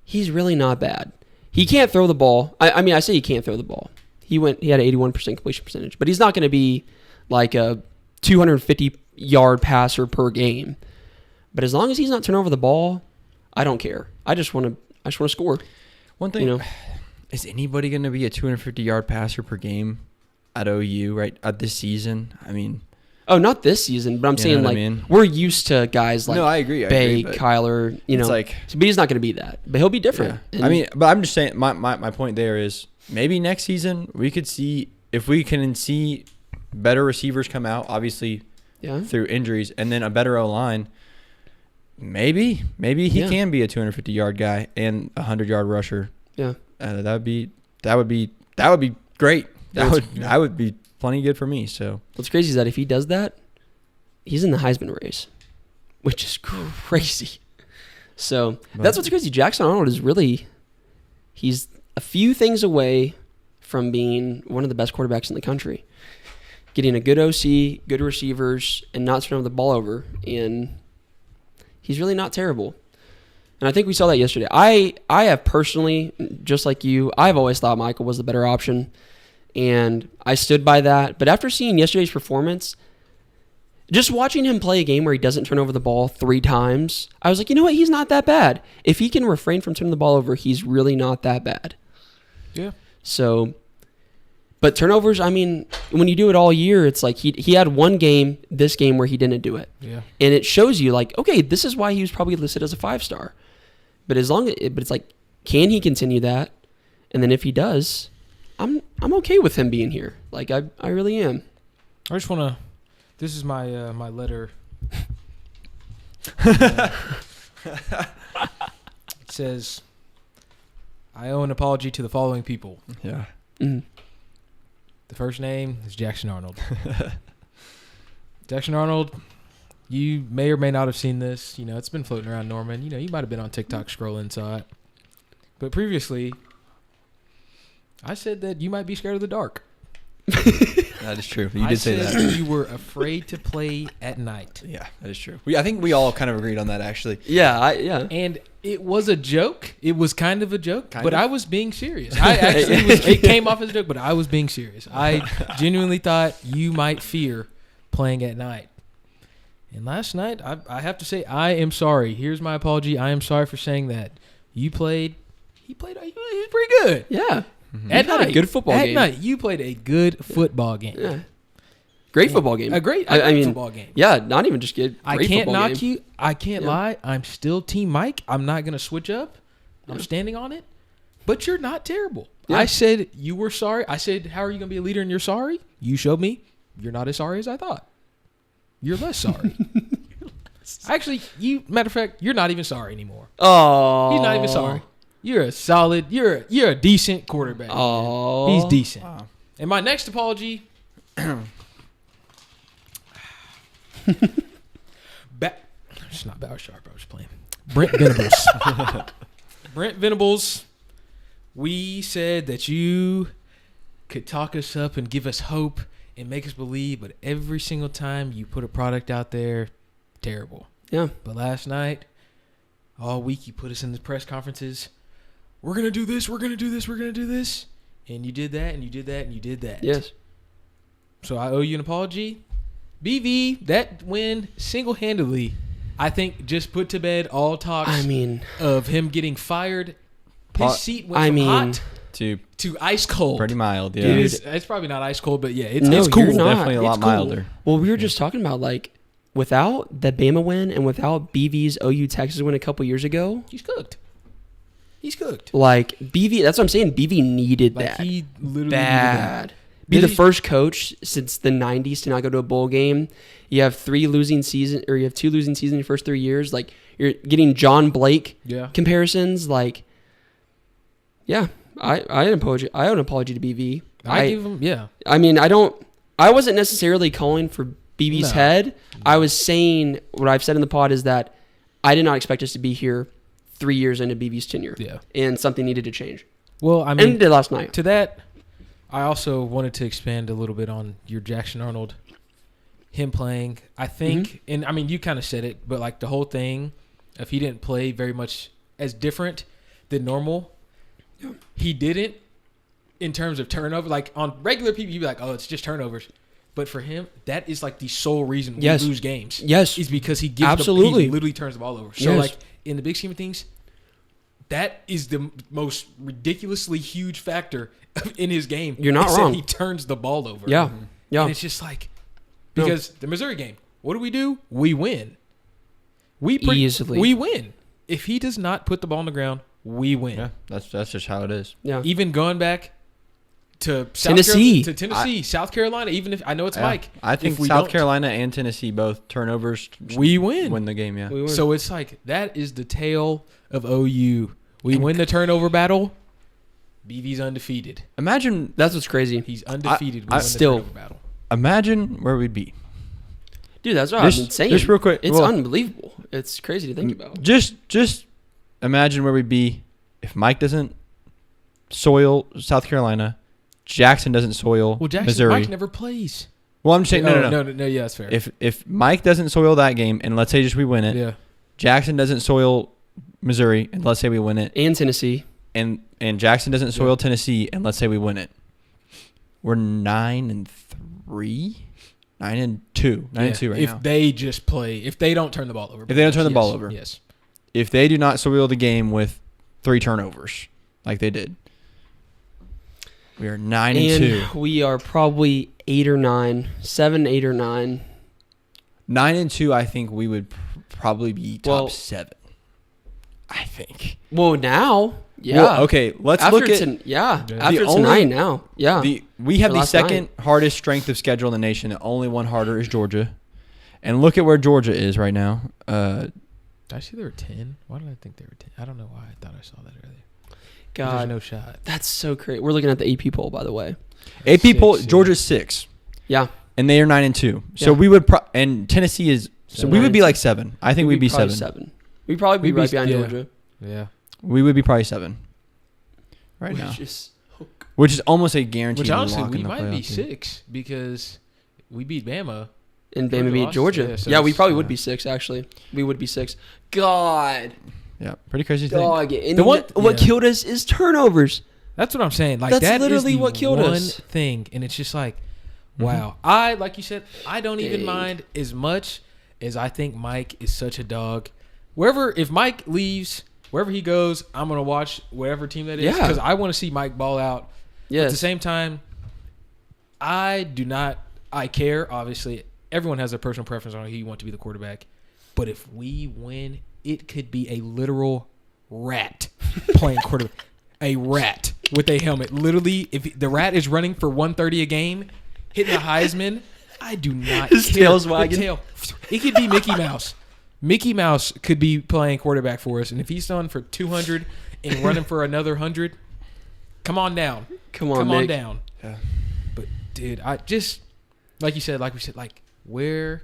he's really not bad. He can't throw the ball. I say he can't throw the ball. He had an 81% completion percentage, but he's not going to be like a 250-yard passer per game. But as long as he's not turning over the ball, I don't care. I just want to score. One thing, is anybody going to be a 250-yard passer per game at OU at this season? I mean, oh, not this season, but I'm saying we're used to guys like I agree. Bay, Kyler, but he's not going to be that. But he'll be different. Yeah. But I'm just saying my point there is maybe next season we could see if we can see better receivers come out, obviously through injuries, and then a better O-line. Maybe he can be a 250-yard guy and a 100-yard rusher. Yeah, that would be great. That would be plenty good for me. So what's crazy is that if he does that, he's in the Heisman race, which is crazy. So that's what's crazy. Jackson Arnold he's a few things away from being one of the best quarterbacks in the country. Getting a good OC, good receivers, and not turning the ball over. And he's really not terrible. And I think we saw that yesterday. I have personally, just like you, I've always thought Michael was the better option. And I stood by that. But after seeing yesterday's performance, just watching him play a game where he doesn't turn over the ball 3 times, I was like, you know what? He's not that bad. If he can refrain from turning the ball over, he's really not that bad. Yeah. So, but turnovers, when you do it all year, it's like he had one game, this game, where he didn't do it. Yeah. And it shows you, okay, this is why he was probably listed as a 5-star. But it's like, can he continue that? And then if he does, I'm okay with him being here. I really am. I just want to. This is my my letter. It says, "I owe an apology to the following people." Yeah. Mm-hmm. The first name is Jackson Arnold. Jackson Arnold, You may or may not have seen this. You know, it's been floating around, Norman. You know, you might have been on TikTok scrolling, saw it. But previously, I said that you might be scared of the dark. That is true. You did say that. You were afraid to play at night. Yeah, that is true. I think we all kind of agreed on that, actually. Yeah, And it was a joke. It was kind of a joke, but I was being serious. It came off as a joke, but I was being serious. I genuinely thought you might fear playing at night. And last night, I have to say, I am sorry. Here's my apology. I am sorry for saying that. He was pretty good. Yeah. Mm-hmm. At night, a good football game. At night, you played a good football game. Yeah. Great football game. A great football game. Yeah, not even just good. I can't knock you. I can't lie. I'm still Team Mike. I'm not going to switch up. I'm standing on it. But you're not terrible. Yeah. I said you were sorry. I said, how are you going to be a leader and you're sorry? You showed me you're not as sorry as I thought. You're less sorry. Actually, matter of fact, you're not even sorry anymore. Oh. He's not even sorry. You're a solid, you're a decent quarterback. Oh. He's decent. Wow. And my next apology. It's not Bauer Sharp, I was playing. Brent Venables. Brent Venables, we said that you could talk us up and give us hope and make us believe, but every single time you put a product out there, terrible. Yeah. But last night, all week, you put us in the press conferences. We're going to do this, we're going to do this, we're going to do this. And you did that, and you did that, and you did that. Yes. So I owe you an apology. BV, that win single-handedly, I think, just put to bed all talks of him getting fired. His seat went from hot to ice cold. Pretty mild, yeah. Dude, it's probably not ice cold, but yeah, it's cool. Definitely a lot milder. Well, we were just talking about, like, without the Bama win and without BV's OU Texas win a couple years ago. He's cooked. Like, BV, that's what I'm saying. BV needed that. He literally bad. needed that. Be the first coach since the 90s to not go to a bowl game. You have 2 losing seasons in your first 3 years. Like, you're getting John Blake comparisons. Like, yeah, I owe an apology to BV. I give him, I mean, I wasn't necessarily calling for BV's head. I was saying what I've said in the pod is that I did not expect us to be here 3 years into BV's tenure. Yeah. And something needed to change. Well, I mean, and it did last night. To that, I also wanted to expand a little bit on your Jackson Arnold, him playing. I think, and I mean, you kind of said it, but like the whole thing, if he didn't play very much as different than normal, he didn't in terms of turnover. Like on regular people, you'd be like, oh, it's just turnovers. But for him, that is like the sole reason we lose games. Yes. Is because he gives he literally turns the ball over. So like in the big scheme of things, that is the most ridiculously huge factor in his game. You're not wrong. He turns the ball over. Yeah. Yeah. And it's just like, because the Missouri game, what do? We win. Easily. We win. If he does not put the ball on the ground, we win. Yeah, that's just how it is. Yeah. Even going back to Tennessee, South Carolina, even if I know it's Mike. I think South Carolina and Tennessee both turnovers. We win the game. Yeah. We win. So it's like that is the tale of OU. We win the turnover battle. BV's undefeated. Imagine that's what's crazy. He's undefeated. I still the battle. Imagine where we'd be. Dude, that's what I've been saying. Just real quick, it's unbelievable. It's crazy to think about. Just imagine where we'd be if Mike doesn't soil South Carolina, Jackson doesn't soil Missouri. Mike never plays. Well, I'm just saying no. Yeah, that's fair. If Mike doesn't soil that game, and let's say just we win it, Jackson doesn't soil Missouri, and let's say we win it, and Tennessee, and Jackson doesn't soil Tennessee, and let's say we win it, we're 9-3, 9-2, 9-2 right now. If they just play, if they don't turn the ball over, if they don't turn the ball over, yes. If they do not soil the game with 3 turnovers like they did, we are 9-2. We are probably 8 or 9, 7, 8 or 9. 9-2. I think we would probably be top 7. I think. Well, now, yeah. Well, okay, let's look at After it's 9 now, yeah. We have the second hardest strength of schedule in the nation. The only one harder is Georgia, and look at where Georgia is right now. Did I see they were 10? Why did I think they were 10? I don't know why I thought I saw that earlier. God, there's no shot. That's so great. We're looking at the AP poll, by the way. AP poll, Georgia's 6. Yeah. And they are 9-2. So we would and Tennessee is So we would be like 7. I think we'd be 7. 7. We'd probably be right behind Georgia. Yeah. We would be probably 7 right now. Which is almost a guaranteed Which honestly, lock we in the might be playoff 6 because we beat Bama. And Bama beat Georgia. So we probably would be 6, actually. We would be 6. God. Yeah, pretty crazy thing. Dog. And what killed us is turnovers. That's what I'm saying. Like, That's that literally is the what killed one us. thing. And it's just like, wow. Like you said, I don't even mind as much as I think Mike is such a dog. If Mike leaves, wherever he goes, I'm going to watch whatever team that is. Because I want to see Mike ball out. Yes. At the same time, I care, obviously. Everyone has their personal preference on who you want to be the quarterback. But if we win, it could be a literal rat playing quarterback. A rat with a helmet. Literally, if the rat is running for 130 a game, hitting the Heisman, I do not His care. tail's wagging. It could be Mickey Mouse. Mickey Mouse could be playing quarterback for us. And if he's done for 200 and running for another 100, come on down. Come on down. Yeah. But, dude, I just, like we said, where...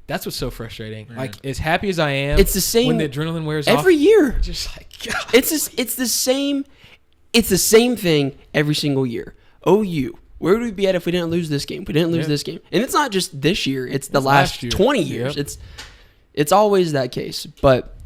That's what's so frustrating. Man. Like, as happy as I am, it's the same when the adrenaline wears off. Every year. Just like, God. It's the same thing every single year. OU, where would we be at if we didn't lose this game? We didn't lose this game. And it's not just this year. It's the last 20 years. Yep. It's always that case. But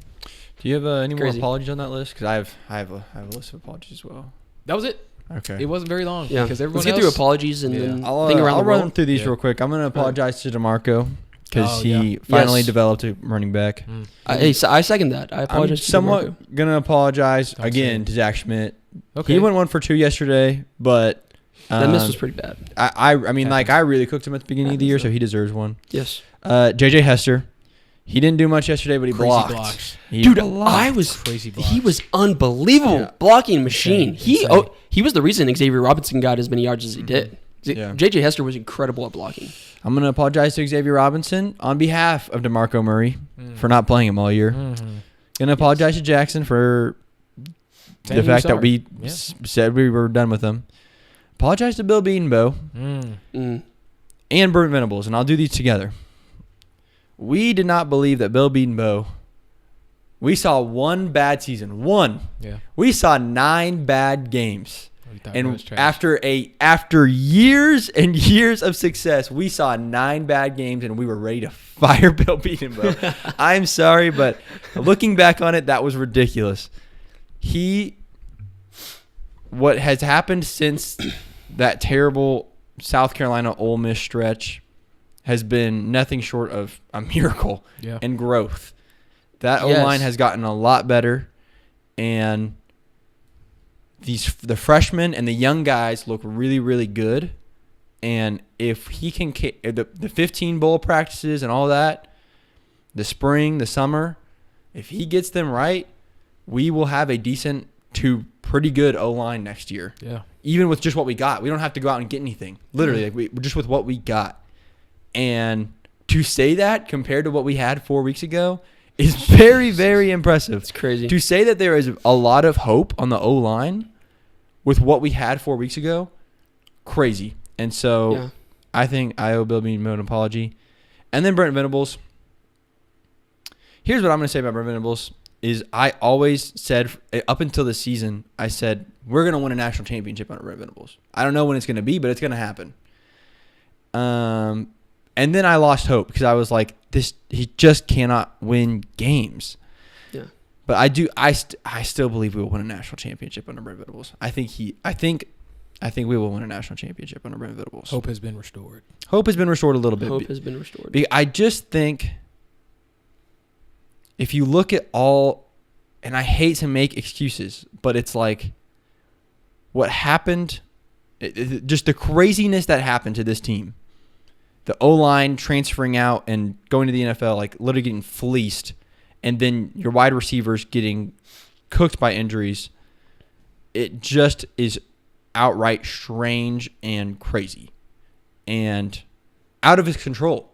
do you have any more apologies on that list? Because I have a list of apologies as well. That was it. Okay. It wasn't very long. Yeah. Because everyone Let's get through apologies and then I'll run through these real quick. I'm going to apologize to DeMarco. Because he finally developed a running back. I second that. I apologize. I'm somewhat going to apologize again to Zach Schmidt. Okay. He went 1 for 2 yesterday, but that miss was pretty bad. I mean, like, I really cooked him at the beginning of the year, so he deserves one. Yes. JJ Hester, he didn't do much yesterday, but he blocked. Blocks. Dude, I was crazy. He was unbelievable blocking machine. Insane. He was the reason Xavier Robinson got as many yards as he did. Yeah. JJ Hester was incredible at blocking. I'm going to apologize to Xavier Robinson on behalf of DeMarco Murray for not playing him all year. Going to apologize to Jackson for the fact that we said we were done with him. Apologize to Bill Beatonbow and Brent Venables, and I'll do these together. We did not believe that Bill Beatonbow. We saw one bad season. One. Yeah. We saw 9 bad games. And after years and years of success, we saw 9 bad games, and we were ready to fire Bill Beatonbow. I'm sorry, but looking back on it, that was ridiculous. What has happened since that terrible South Carolina Ole Miss stretch has been nothing short of a miracle and growth. That O-line has gotten a lot better, and the freshmen and the young guys look really, really good. And if he can, the 15 bowl practices and all that, the spring, the summer, if he gets them right, we will have a decent to pretty good O-line next year. Yeah. Even with just what we got. We don't have to go out and get anything. Literally, just with what we got. And to say that compared to what we had 4 weeks ago is very, very impressive. It's crazy. To say that there is a lot of hope on the O-line with what we had 4 weeks ago, crazy. And so I think I owe Bill Beatonbow an apology. And then Brent Venables. Here's what I'm going to say about Brent Venables is I always said, up until this season, I said, we're going to win a national championship under Brent Venables. I don't know when it's going to be, but it's going to happen. And then I lost hope because I was like, he just cannot win games. Yeah. But I still believe we will win a national championship under Brent Venables. I think we will win a national championship under Brent Venables. Hope has been restored. Hope has been restored a little bit. Hope has been restored. I just think if you look at all, and I hate to make excuses, but it's like what happened, just the craziness that happened to this team. The O-line transferring out and going to the NFL, like literally getting fleeced, and then your wide receivers getting cooked by injuries. It just is outright strange and crazy and out of his control.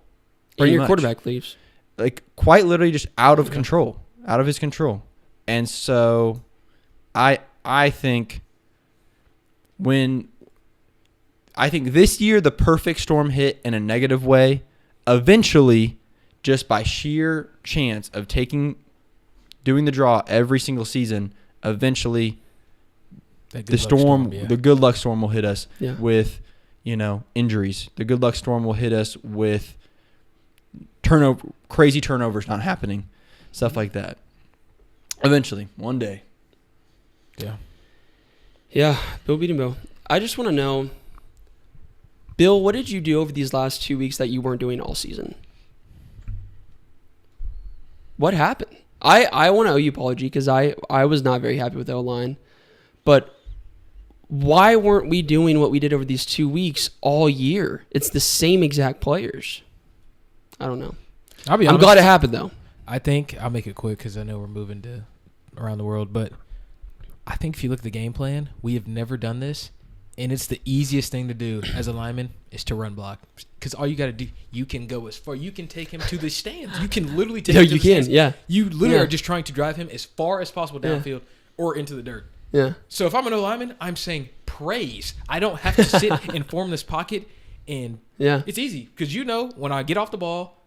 Or your quarterback leaves. Like quite literally just out of control, out of his control. And so I think this year the perfect storm hit in a negative way. Eventually just by sheer chance of doing the draw every single season, eventually the good luck storm will hit us with, injuries. The good luck storm will hit us with crazy turnovers not happening, stuff like that. Eventually, one day. Yeah. Yeah, Bill Beatonbill. I just want to know, Bill, what did you do over these last 2 weeks that you weren't doing all season? What happened? I want to owe you an apology because I was not very happy with the O-line. But why weren't we doing what we did over these 2 weeks all year? It's the same exact players. I don't know. I'll be honest. I'm glad it happened, though. I think I'll make it quick because I know we're moving to around the world. But I think if you look at the game plan, we have never done this. And it's the easiest thing to do as a lineman is to run block. Because all you got to do, you can go as far. You can take him to the stands. You can literally take him to the stands. Yeah. You literally are just trying to drive him as far as possible downfield or into the dirt. Yeah. So if I'm an O-lineman, I'm saying praise. I don't have to sit and form this pocket. And it's easy. Because when I get off the ball,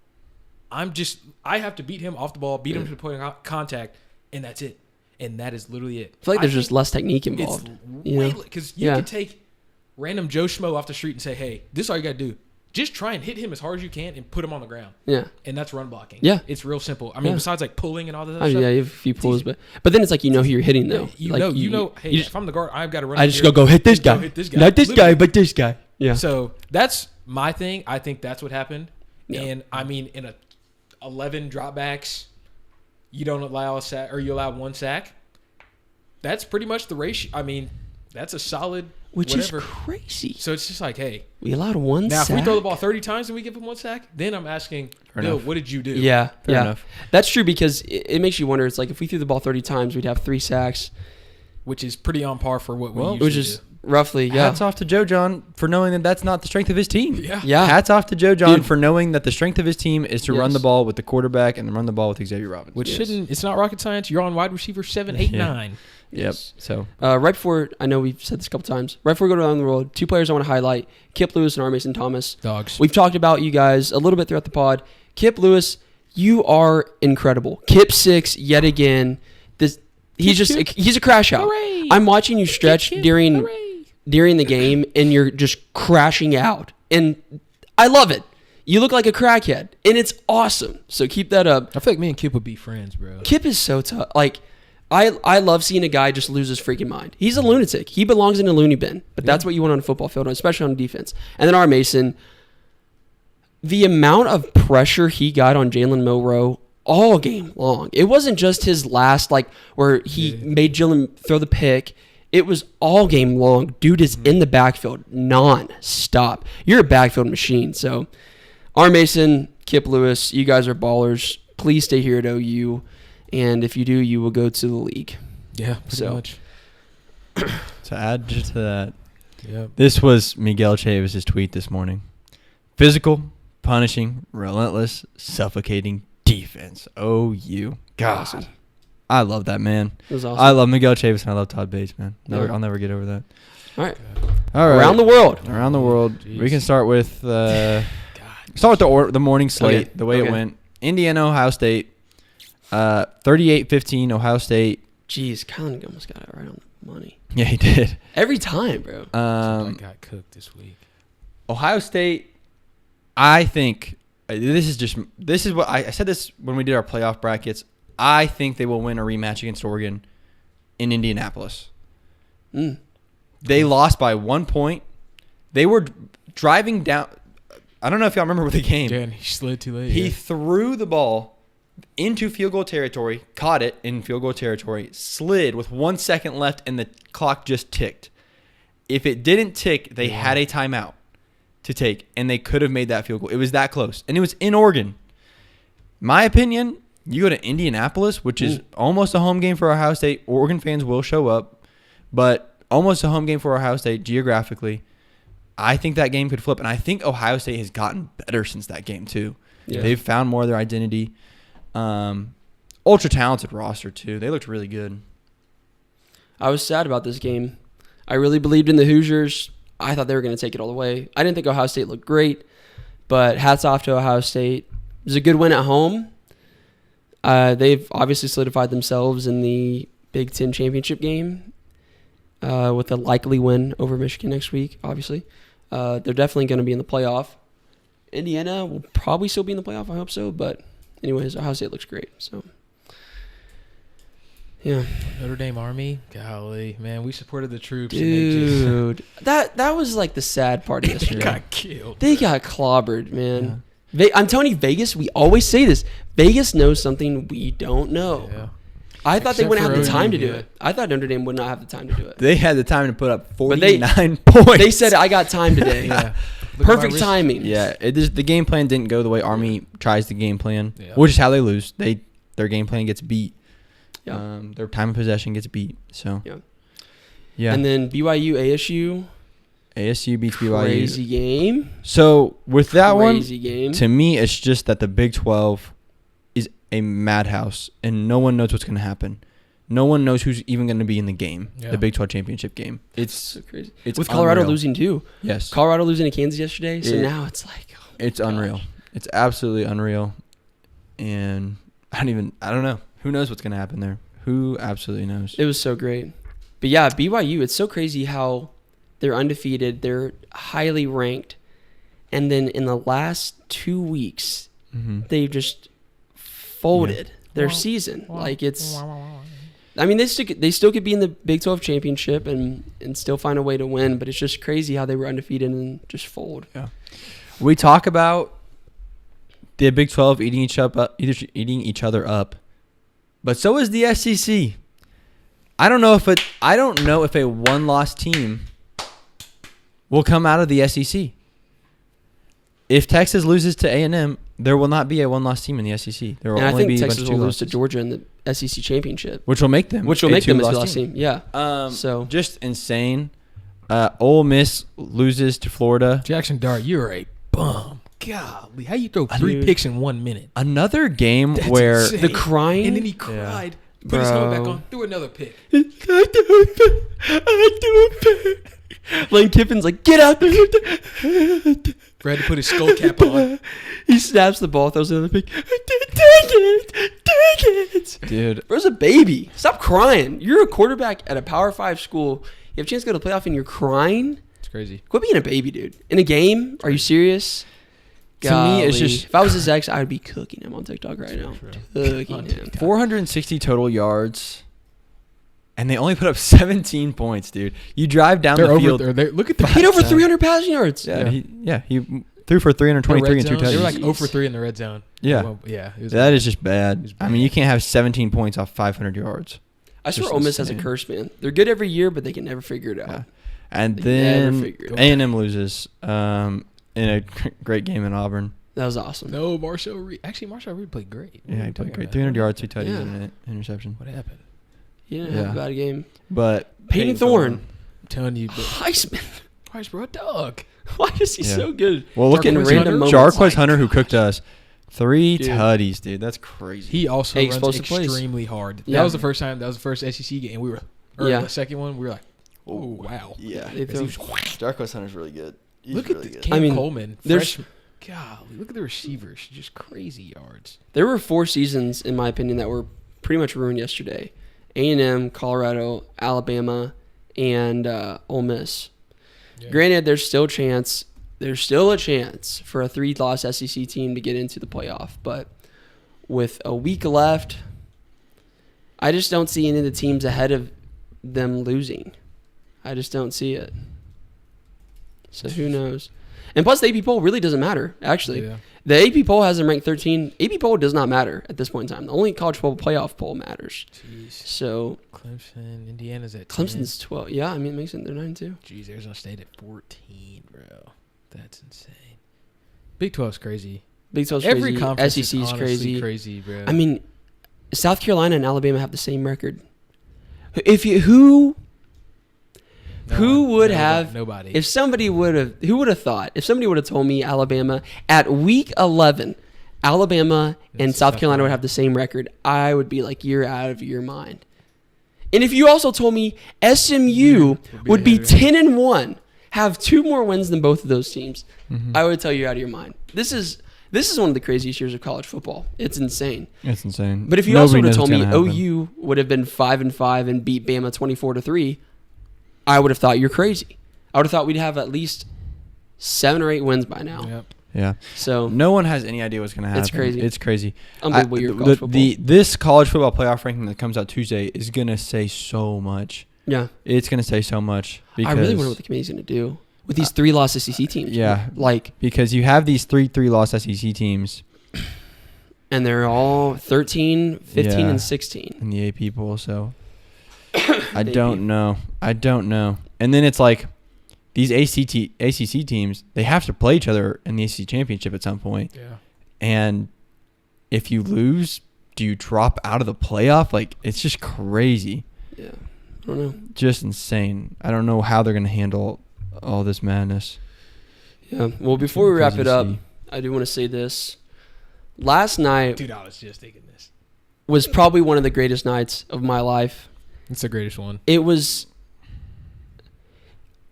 I have to beat him off the ball, beat him to the point of contact, and that's it. And that is literally it. I feel like there's just less technique involved. Because you can take random Joe Schmo off the street and say, hey, this is all you got to do. Just try and hit him as hard as you can and put him on the ground. Yeah. And that's run blocking. Yeah. It's real simple. I mean, besides like pulling and all that stuff. Yeah, you have a few pulls, but then it's like who you're hitting, though. Hey, if I'm the guard, I've got to run. I just go hit this guy. Not this guy, but this guy. Yeah. So that's my thing. I think that's what happened. Yeah. And, I mean, in 11 dropbacks, you don't allow a sack or you allow one sack. That's pretty much the ratio. I mean, that's a solid Which whatever. Is crazy. So it's just like, hey. We allowed one now, sack. Now, if we throw the ball 30 times and we give him one sack, then I'm asking, Bill, what did you do? Yeah. Fair enough. That's true because it makes you wonder. It's like if we threw the ball 30 times, we'd have 3 sacks. Which is pretty on par for what we usually do. Roughly, yeah. Hats off to Joe John for knowing that that's not the strength of his team. Yeah. Hats off to Joe John for knowing that the strength of his team is to run the ball with the quarterback and run the ball with Xavier Robbins. Which it's not rocket science. You're on wide receiver 7, 8, 9. Yep. So right before, I know we've said this a couple times, right before we go around the world, 2 players I want to highlight, Kip Lewis and R. Mason Thomas. Dogs. We've talked about you guys a little bit throughout the pod. Kip Lewis, you are incredible. Kip 6 yet again. He's a crash out. Hooray. I'm watching you stretch during the game, and you're just crashing out. And I love it. You look like a crackhead, and it's awesome. So keep that up. I feel like me and Kip would be friends, bro. Kip is so tough. Like, I love seeing a guy just lose his freaking mind. He's a lunatic. He belongs in a loony bin. But that's what you want on a football field, especially on defense. And then R. Mason, the amount of pressure he got on Jalen Milroe all game long. It wasn't just his last, where he made Jalen throw the pick. It was all game long. Dude is in the backfield non-stop. You're a backfield machine. So, R. Mason, Kip Lewis, you guys are ballers. Please stay here at OU. And if you do, you will go to the league. Yeah, pretty much. To add to that, this was Miguel Chavez's tweet this morning. Physical, punishing, relentless, suffocating defense. OU. God. Awesome. I love that, man. It was awesome. I love Miguel Chavis and I love Todd Bates, man. I'll never get over that. All right. Around the world. Around the world. Jeez. We can start with the morning slate, the way it went. Indiana, Ohio State. 38-15, Ohio State. Jeez, Kylan almost got it right on the money. Yeah, he did. Every time, bro. I got cooked this week. Ohio State, I think, this is what I said this when we did our playoff brackets. I think they will win a rematch against Oregon in Indianapolis. They lost by 1 point. They were driving down. I don't know if y'all remember the game. Yeah, he slid too late. He threw the ball into field goal territory, caught it in field goal territory, slid with 1 second left, and the clock just ticked. If it didn't tick, they had a timeout to take, and they could have made that field goal. It was that close, and it was in Oregon. My opinion, you go to Indianapolis, which is almost a home game for Ohio State. Oregon fans will show up, but almost a home game for Ohio State geographically. I think that game could flip, and I think Ohio State has gotten better since that game too. Yeah. They've found more of their identity. Ultra talented roster too. They looked really good. I was sad about this game. I really believed in the Hoosiers. I thought they were going to take it all the way. I didn't think Ohio State looked great, but hats off to Ohio State. was a good win at home. They've obviously solidified themselves in the Big Ten championship game with a likely win over Michigan next week, obviously. They're definitely going to be in the playoff. Indiana will probably still be in the playoff. I hope so. But anyways, Ohio State looks great. So, yeah. Notre Dame Army, golly, man, we supported the troops. Dude, that was like the sad part of yesterday. They got killed. They got clobbered, man. Yeah. I'm telling you, Vegas, we always say this. Vegas knows something we don't know. Yeah. I thought they wouldn't have the time to do it. I thought Notre Dame would not have the time to do it. They had the time to put up 49 points. They said, I got time today. Yeah. Perfect timing. Yeah, the game plan didn't go the way Army tries the game plan, which is how they lose. Their game plan gets beat. Yeah. Their time of possession gets beat. So yeah. And then BYU ASU. ASU beats BYU. Crazy game. So with that game. To me, it's just that the Big 12 is a madhouse, and no one knows what's going to happen. No one knows who's even going to be in the game, the Big 12 championship game. It's so crazy. It's with Colorado losing too. Yes. Colorado losing to Kansas yesterday, so now it's like it's unreal. It's absolutely unreal. And I don't know. Who knows what's going to happen there? Who absolutely knows? It was so great. But yeah, BYU, it's so crazy how they're undefeated, they're highly ranked, and then in the last 2 weeks, they've just folded their season. Like it's I mean, they still could be in the Big 12 championship and still find a way to win, but it's just crazy how they were undefeated and just fold. Yeah, we talk about the Big 12 eating each other up, but so is the SEC. I don't know if a one-loss team will come out of the SEC. If Texas loses to A&M, there will not be a one-loss team in the SEC. There will only be Texas will lose to Georgia in the SEC championship, which will make them a two-loss team. Yeah. So just insane. Ole Miss loses to Florida. Jackson Dart, you're a bum. Golly, how you throw 3 picks in 1 minute? Another game where insane. The crying, and then he cried. Yeah. Put his helmet back on. Threw another pick. Lane Kiffin's like, get out there. Brad put his skull cap on. He snaps the ball, throws another pick. Dang it. Dude. Bro's a baby. Stop crying. You're a quarterback at a Power 5 school. You have a chance to go to the playoff and you're crying? It's crazy. Quit being a baby, dude. In a game? Are you serious? To me, it's just... If I was his ex, I would be cooking him on TikTok right now. Cooking him. 460 total yards. And they only put up 17 points, dude. You drive down the field. Look at the... He had over 300 passing yards. Yeah, he threw for 323 and 2 touchdowns. They were like 0 for 3 in the red zone. Yeah. That is just bad. I mean, you can't have 17 points off 500 yards. I swear Ole Miss has a curse, man. They're good every year, but they can never figure it out. Yeah. And then A&M loses in a great game in Auburn. That was awesome. No, Marshall Reed. Actually, Marshall Reed played great. Yeah, he played great. 300 yards, 2 touchdowns, and an interception. What happened? He didn't have a bad game. But Peyton Thorne. I'm telling you. Heisman. Heisman, dog. Why is he so good? Well, look at Jarquez Hunter, who cooked us. 3 tutties, dude. That's crazy. He also runs extremely hard. That was the first time. That was the first SEC game. We were, the second one. We were like, oh wow. Yeah. Jarquez Hunter's really good. Look at Cam Coleman. Golly, look at the receivers. Just crazy yards. There were 4 seasons, in my opinion, that were pretty much ruined yesterday. A&M, Colorado, Alabama, and Ole Miss. Yeah. Granted, there's still a chance for a 3-loss SEC team to get into the playoff. But with a week left, I just don't see any of the teams ahead of them losing. I just don't see it. So who knows? And plus, the AP poll really doesn't matter, actually. Yeah. The AP poll has them ranked 13. AP poll does not matter at this point in time. The only college football playoff poll matters. Jeez. So Clemson, Indiana's at 10. Clemson's 12. Yeah, I mean, it makes it they're 9-2. Jeez, Arizona State at 14, bro. That's insane. Big 12's crazy. Big 12's crazy. Every conference SEC is crazy, bro. I mean, South Carolina and Alabama have the same record. Who would have nobody? If somebody would have, who would have thought? If somebody would have told me Alabama at week 11, Alabama and South Carolina would have the same record, I would be like, you're out of your mind. And if you also told me SMU would be 10-1, have 2 more wins than both of those teams, I would tell you you're out of your mind. This is This is one of the craziest years of college football. It's insane. It's insane. But if you also would have told me OU would have been 5-5 and beat Bama 24-3, I would have thought you're crazy. I would have thought we'd have at least 7 or 8 wins by now. Yep. Yeah. So no one has any idea what's going to happen. It's crazy. It's crazy. Unbelievable year of college football. This college football playoff ranking that comes out Tuesday is going to say so much. Yeah. It's going to say so much. I really wonder what the committee's going to do with these 3-loss SEC teams. Yeah. Like, because you have these 3-loss SEC teams. And they're all 13, 15, and 16. In the AP pool, so I don't know. And then it's like these ACC teams, they have to play each other in the ACC championship at some point. Yeah. And if you lose, do you drop out of the playoff? Like, it's just crazy. Yeah. I don't know. Just insane. I don't know how they're going to handle all this madness. Yeah. Well, before we wrap it up, I do want to say this. Last night, dude, I was just thinking this was probably one of the greatest nights of my life. It's the greatest one. It was,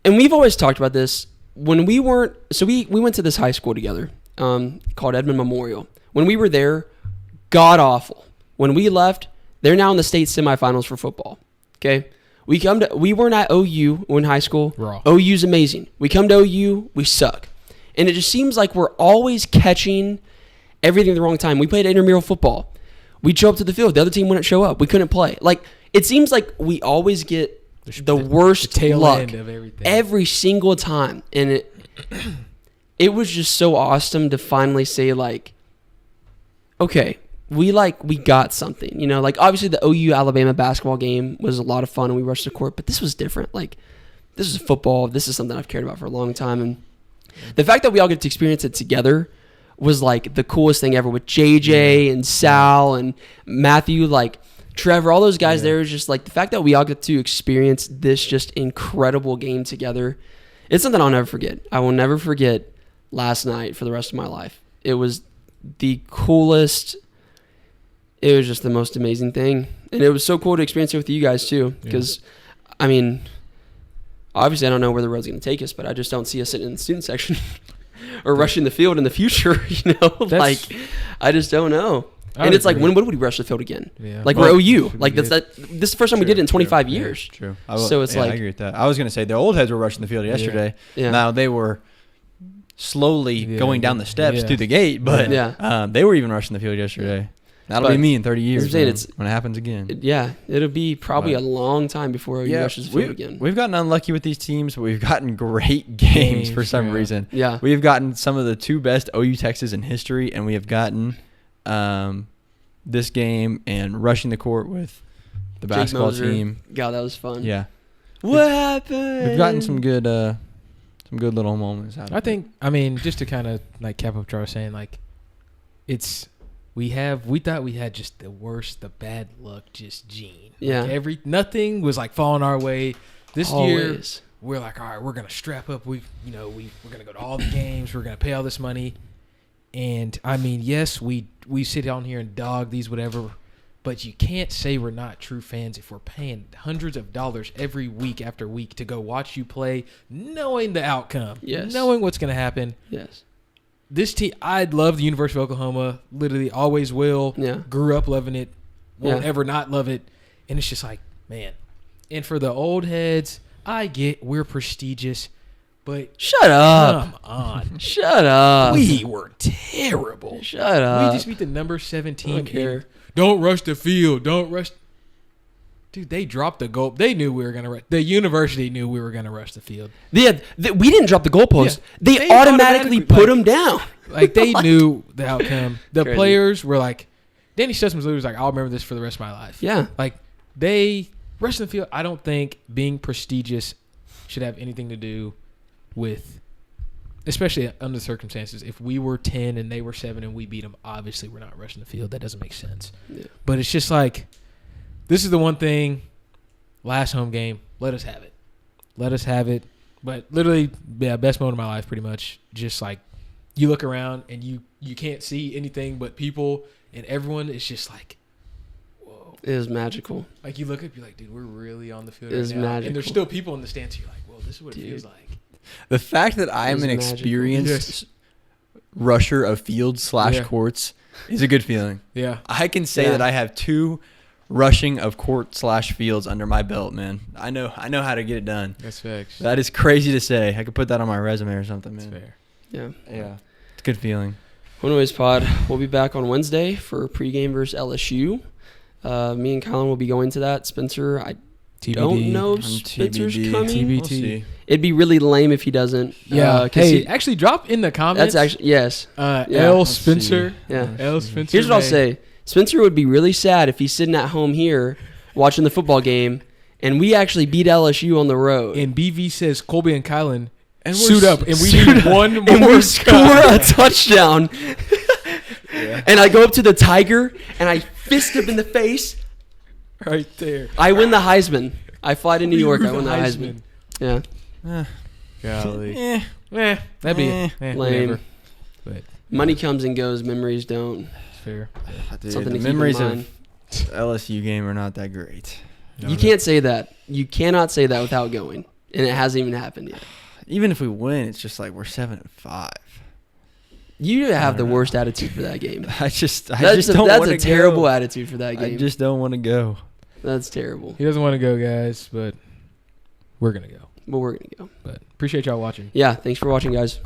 and we've always talked about this when we weren't. So we went to this high school together, called Edmond Memorial. When we were there, god awful. When we left, they're now in the state semifinals for football. Okay, we weren't at OU in high school. Raw. OU's amazing. We come to OU, we suck, and it just seems like we're always catching everything at the wrong time. We played intramural football. We'd show up to the field. The other team wouldn't show up. We couldn't play. Like, it seems like we always get the worst tail luck end of everything. every single time. And it was just so awesome to finally say, like, okay, we got something. You know, like, obviously the OU Alabama basketball game was a lot of fun and we rushed the court, but this was different. Like, this is football. This is something I've cared about for a long time. And the fact that we all get to experience it together was like the coolest thing ever, with JJ and Sal and Matthew, like Trevor, all those guys there. Is just like the fact that we all get to experience this just incredible game together. It's something I'll never forget. I will never forget last night for the rest of my life. It was the coolest. It was just the most amazing thing. And it was so cool to experience it with you guys too. Because, I mean, obviously I don't know where the road's going to take us, but I just don't see us sitting in the student section or rushing the field in the future, you know? Like, I just don't know. And it's like, when would we rush the field again? Yeah. Like, we're OU. Like, this is the first time we did it in 25 years. True. So it's like, I agree with that. I was going to say the old heads were rushing the field yesterday. Yeah. Now they were slowly going down the steps through the gate, but they were even rushing the field yesterday. That'll be me in 30 years when it happens again. It'll be probably a long time before OU rushes the field again. We've gotten unlucky with these teams, but we've gotten great games for some reason. Yeah. We have gotten some of the 2 best OU Texas in history, and we have gotten this game and rushing the court with the basketball team. God, that was fun. Yeah. What happened? We've gotten some good little moments out of it. I mean, just to kind of like cap up what I was saying, like, we thought we had just the bad luck just gene. Yeah. Like nothing was like falling our way. This year Always. we're like, all right, we're gonna strap up. We're gonna go to all the games. We're gonna pay all this money. And I mean, yes, we sit down here and dog these whatever, but you can't say we're not true fans if we're paying hundreds of dollars every week after week to go watch you play, knowing the outcome, knowing what's gonna happen. Yes. This team, I love the University of Oklahoma. Literally, always will. Yeah. Grew up loving it. Won't ever not love it. And it's just like, man. And for the old heads, I get we're prestigious, but shut up. Come on. Shut up. We were terrible. Shut up. We just beat the number 7 team. I don't care. Don't rush the field. Don't rush. Dude, they dropped the goal. They knew we were going to rush. The university knew we were going to rush the field. We didn't drop the goalpost. Yeah. They automatically put them down. Like, they knew the outcome. The players were like, Danny Stutzman's literally was like, I'll remember this for the rest of my life. Yeah. Like, they rushed the field. I don't think being prestigious should have anything to do with, especially under the circumstances. If we were 10 and they were 7 and we beat them, obviously we're not rushing the field. That doesn't make sense. Yeah. But it's just like, this is the one thing, last home game, let us have it. Let us have it. But literally, best moment of my life pretty much. Just like, you look around and you can't see anything but people and everyone is just like, whoa. It was magical. Like, you look up, you're like, dude, we're really on the field right now. It was magical. And there's still people in the stands. You're like, well, this is what it feels like. The fact that I'm an experienced rusher of fields / courts is a good feeling. Yeah. I can say that I have 2 rushing of court / fields under my belt, man. I know how to get it done. That's facts. That is crazy to say. I could put that on my resume or something, man. That's fair. Yeah. Yeah. It's a good feeling. Anyways, pod, we'll be back on Wednesday for pregame versus LSU. Me and Kylan will be going to that. Spencer, I don't know if Spencer's coming. TBT. We'll see. It'd be really lame if he doesn't. Yeah. Actually drop in the comments. That's actually, yes. L. Spencer. Yeah. L. Spencer. Here's what I'll say. Spencer would be really sad if he's sitting at home here watching the football game and we actually beat LSU on the road. And BV says Colby and Kylan suit up and we need one more. And we score a touchdown. And I go up to the Tiger and I fist him in the face. Right there. I win the Heisman. I fly to New York. I win the Heisman. Yeah. Golly. That'd be lame. Whatever. But money comes and goes. Memories don't. Fair. Dude, Something the to memories keep in mind. of LSU game are not that great. You can't say that. You cannot say that without going. And it hasn't even happened yet. Even if we win, it's just like we're 7-5. You have the worst attitude for that game. I just don't That's want a to terrible go. attitude for that game. I just don't want to go. That's terrible. He doesn't want to go, guys, but we're going to go. But we're going to go. But appreciate y'all watching. Yeah, thanks for watching, guys.